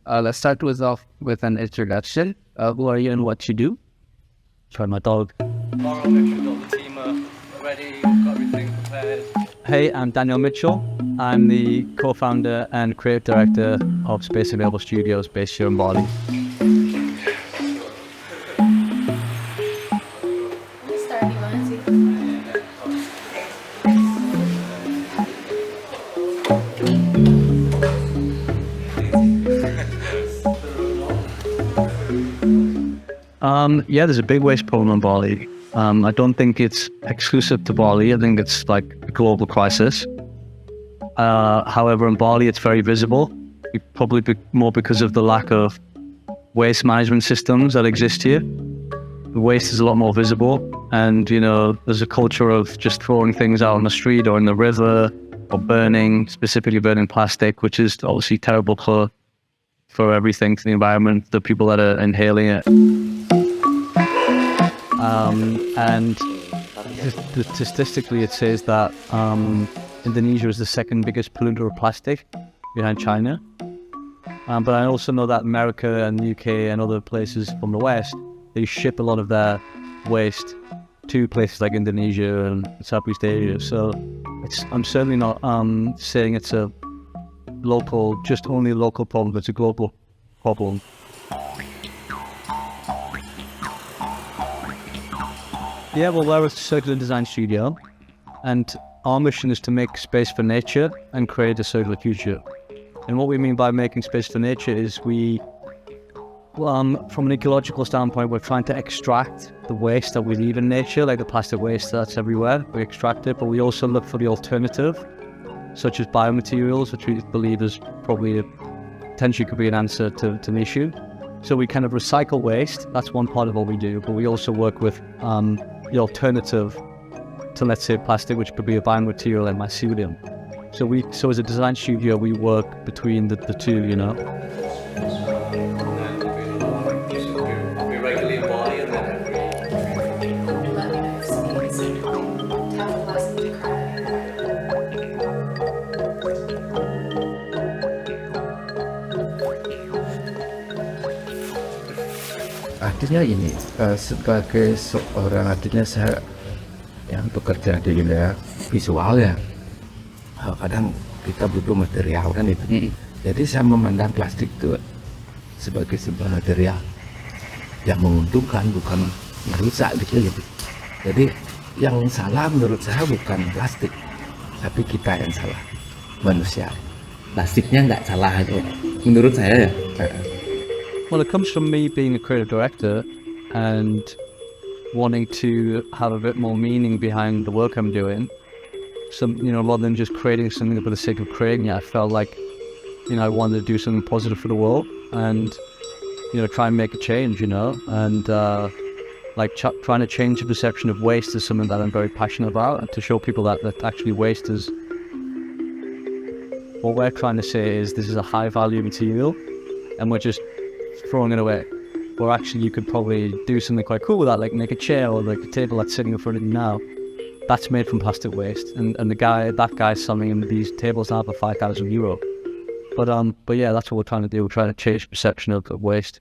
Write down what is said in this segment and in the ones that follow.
Let's start off with an introduction. Who are you and what you do? Try my dog. Tomorrow, make sure you've got the team ready, got everything prepared. Hey, I'm Daniel Mitchell. I'm the co-founder and creative director of Space Available Studios based here in Bali. Yeah, there's a big waste problem in Bali. I don't think it's exclusive to Bali. I think it's like a global crisis. However, in Bali, it's very visible, probably more because of the lack of waste management systems that exist here. The waste is a lot more visible, and there's a culture of just throwing things out on the street or in the river, or specifically burning plastic, which is obviously terrible for everything, for the environment, the people that are inhaling it. And statistically, it says that Indonesia is the second biggest polluter of plastic behind China. But I also know that America and UK and other places from the West, they ship a lot of their waste to places like Indonesia and Southeast Asia. So I'm certainly not saying it's only a local problem. It's a global problem. Yeah, well, we're a circular design studio, and our mission is to make space for nature and create a circular future. And what we mean by making space for nature is from an ecological standpoint, we're trying to extract the waste that we leave in nature, like the plastic waste that's everywhere. We extract it, but we also look for the alternative, such as biomaterials, which we believe is probably potentially could be an answer to an issue. So we kind of recycle waste. That's one part of what we do, but we also work with the alternative to, let's say, plastic, which could be a biomaterial and mycelium. So as a design studio, we work between the two, We regularly in Bali and Artinya ini, sebagai seorang, artinya saya yang bekerja di wilayah visual ya, kadang kita butuh material kan itu. Jadi saya memandang plastik itu sebagai sebuah material yang menguntungkan, bukan merusak gitu. Jadi yang salah menurut saya bukan plastik, tapi kita yang salah, manusia. Plastiknya nggak salah itu, menurut saya ya. Well, it comes from me being a creative director and wanting to have a bit more meaning behind the work I'm doing. Rather than just creating something for the sake of creating it, I felt like, I wanted to do something positive for the world and, try and make a change, and trying to change the perception of waste is something that I'm very passionate about, and to show people that actually waste is, what we're trying to say is this is a high value material and we're just throwing it away. Or actually you could probably do something quite cool with that, like make a chair or like a table that's sitting in front of you now. That's made from plastic waste, and that guy's selling these tables now for €5,000. But yeah, that's what we're trying to do. We're trying to change the perception of waste.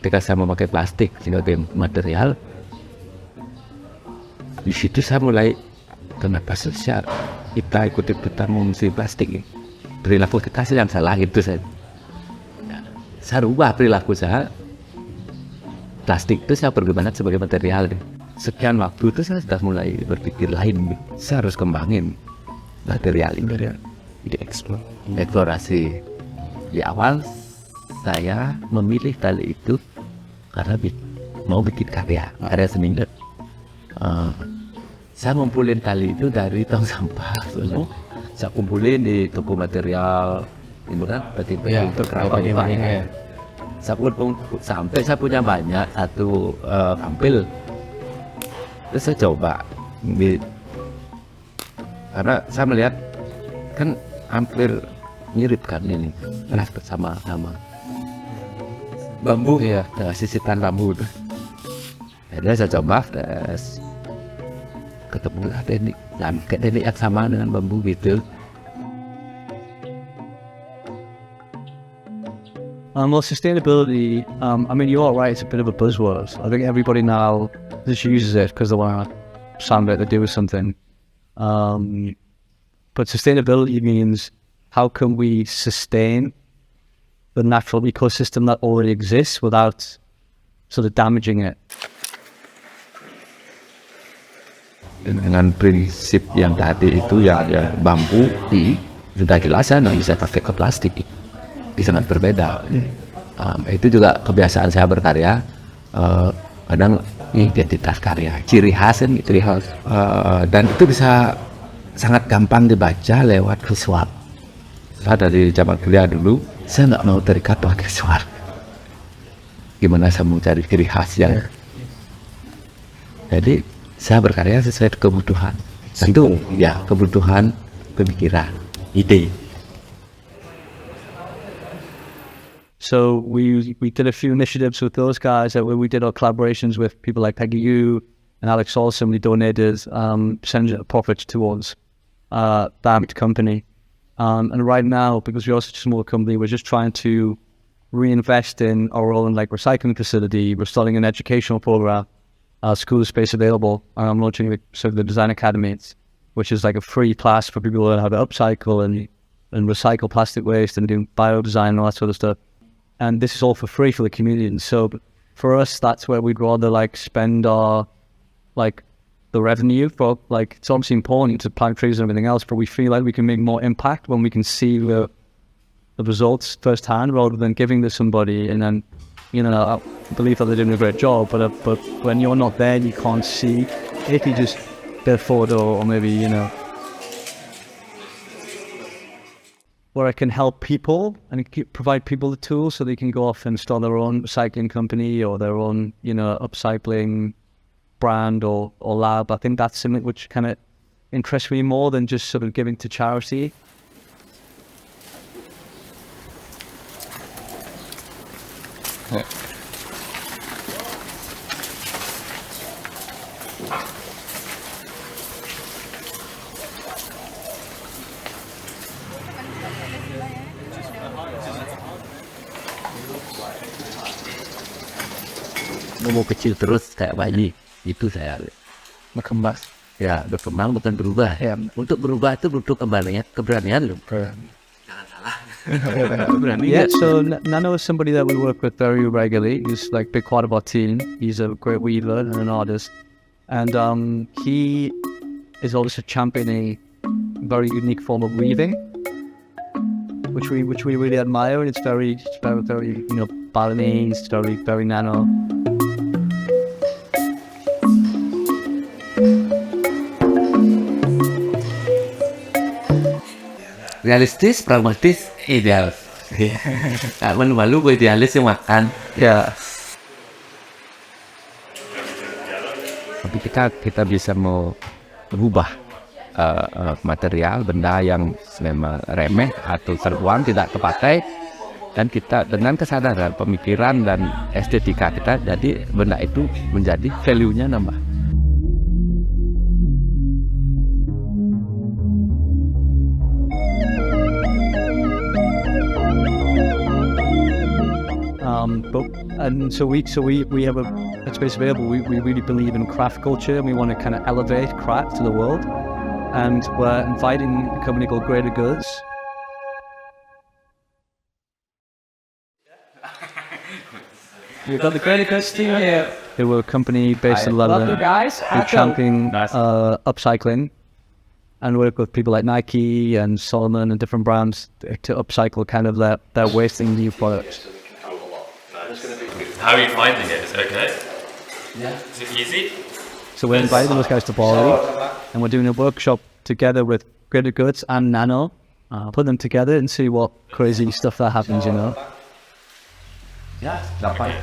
Ketika saya memakai plastik sebagai material, di situ saya mulai, kenapa kita ikut-ikutan mengisi plastik? Perilaku kita yang salah gitu saya. Saya rubah perilaku saya. Plastik itu saya pergunakan sebagai material. Sekian waktu itu saya sudah mulai berpikir lain. Saya harus kembangin material ini. Eksplorasi. Di awal saya memilih tali itu karena mau bikin karya seni. Saya ngumpulin tali itu dari tong sampah. Saya kumpulin di toko material. Untuk kerapa ya. Sampai saya punya banyak satu tampil. Terus saya coba karena saya melihat kan hampir mirip kan ini, sama bambu ya, sisitan bambu. Jadi saya coba, ketemulah teknik yang sama dengan bambu gitu. Well, sustainability, I mean, you are right, it's a bit of a buzzword. I think everybody now just uses it because they want to sound like they're doing something. But sustainability means how can we sustain the natural ecosystem that already exists without sort of damaging it. Dengan prinsip yang tadi itu ya bambu sudah jelas ya nggak bisa pakai ke plastik, sangat berbeda. Itu juga kebiasaan saya berkarya, kadang identitas karya, ciri khas kan gitu. Dan itu bisa sangat gampang dibaca lewat visual. Saya dari zaman kuliah dulu, saya nggak mau terikat pakai visual. Gimana saya mau cari ciri khasnya? Jadi saya berkarya sesuai kebutuhan. Tentu ya kebutuhan pemikiran, ide. So we did a few initiatives with those guys. Where we did our collaborations with people like Peggy Yu and Alex Olson. We donated percentage of profits towards that company. And right now, because we're such a small company, we're just trying to reinvest in our own like recycling facility. We're starting an educational program, school space available. I'm launching the Design Academy, which is like a free class for people to learn how to upcycle and recycle plastic waste and do bio-design and all that sort of stuff. And this is all for free for the community. And so for us, that's where we'd rather like spend our like the revenue for, like, it's obviously important to plant trees and everything else, but we feel like we can make more impact when we can see the results firsthand rather than giving to somebody and then, you know, I believe that they're doing a great job, but when you're not there, you can't see if you just get a photo or maybe, you know, where I can help people and provide people the tools so they can go off and start their own recycling company or their own, you know, upcycling brand or lab. I think that's something which kind of interests me more than just sort of giving to charity. Mau kecil terus kayak bayi, itu saya Berkembang. ya berkembang bukan berubah. Ya. Untuk berubah itu butuh keberanian loh. Jangan salah. Yeah, so Nano is somebody that we work with very regularly. He's like a big part of our team. He's a great weaver and an artist, and he is also championing a very unique form of weaving, which we really admire. And it's very you know, Balinese. It's very Nano. Realistis, pragmatis, ideal. Malu gue idealis yang makan. Yeah. Tapi kita bisa mau berubah material, benda yang memang remeh atau terbuang tidak kepakai, dan kita dengan kesadaran, pemikiran dan estetika kita, jadi benda itu menjadi value-nya nambah. And so we have a space available. We really believe in craft culture, and we want to kind of elevate craft to the world. And we're inviting a company called Greater Goods. We've got the Greater Goods team here. They were a company based in London. Love you guys. Who champion upcycling, and work with people like Nike and Solomon and different brands to upcycle kind of their wasting new products. How are you finding it? Is it okay? Yeah. Is it easy? So we're inviting those guys to Bali, and we're doing a workshop together with Greater Goods and Nano. Put them together and see what crazy stuff that happens, you know. Ya, dapat.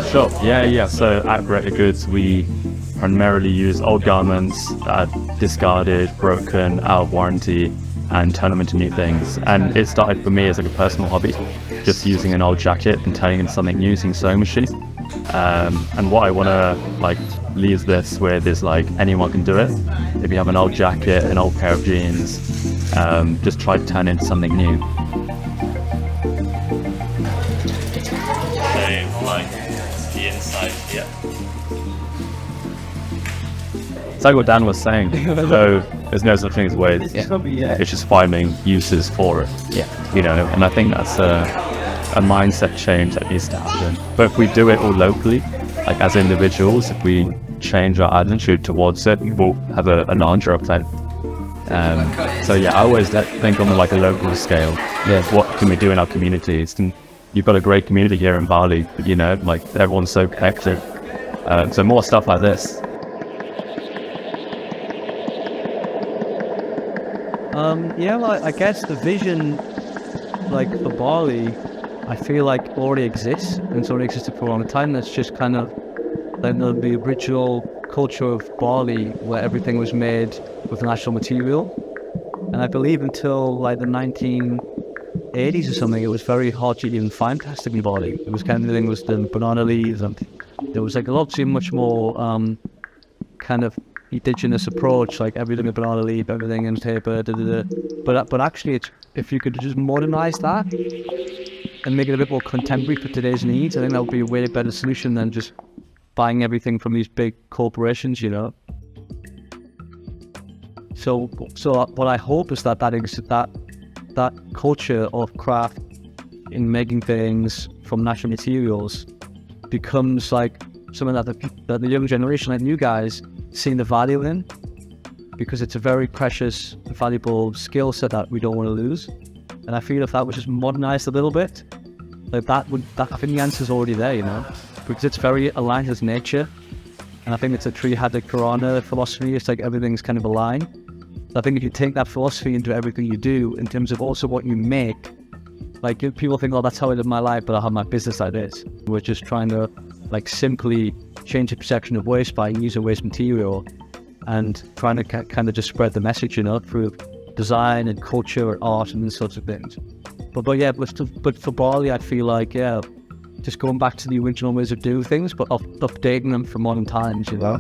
Sure. Yeah. So at Greater Goods, we primarily use old garments that are discarded, broken, out of warranty, and turn them into new things. And it started for me as like a personal hobby, just using an old jacket and turning it into something new using sewing machine. And what I want to like leaves this where there's like anyone can do it. If you have an old jacket, an old pair of jeans, just try to turn it into something new. Like the inside, yeah. It's like what Dan was saying. So there's no such thing as waste. It's just finding uses for it. You know, and I think that's a mindset change that needs to happen. But if we do it all locally, like as individuals, if we change our attitude towards it, we'll have a larger effect. So yeah, I always think on like a local scale. What can we do in our communities? And you've got a great community here in Bali, you know, like everyone's so connected. So more stuff like this. Well, I guess the vision, like for Bali, I feel like already exists, and it's already existed for a long time. That's just kind of like the original culture of Bali, where everything was made with natural material. And I believe until like the 1980s or something, it was very hard to even find plastic in Bali. It was kind of everything was the banana leaves, and there was like a lot much more kind of indigenous approach, like everything a banana leaf, everything in paper, but actually it's, if you could just modernize that and make it a bit more contemporary for today's needs, I think that would be a way better solution than just buying everything from these big corporations, you know. So what I hope is that culture of craft in making things from natural materials becomes like something that the young generation, like you guys, seeing the value in, because it's a very precious, valuable skill set that we don't want to lose. And I feel if that was just modernized a little bit, like I think the answer's already there, you know, because it's very aligned with nature. And I think it's a Trihatha Karana philosophy. It's like everything's kind of aligned. I think if you take that philosophy into everything you do, in terms of also what you make, like people think, oh, that's how I live my life, but I have my business like this. We're just trying to like simply change the perception of waste by using waste material and trying to kind of just spread the message, you know, through design and culture and art and these sorts of things. But for Bali, I feel like, just going back to the original ways of doing things, but updating them for modern times, you know.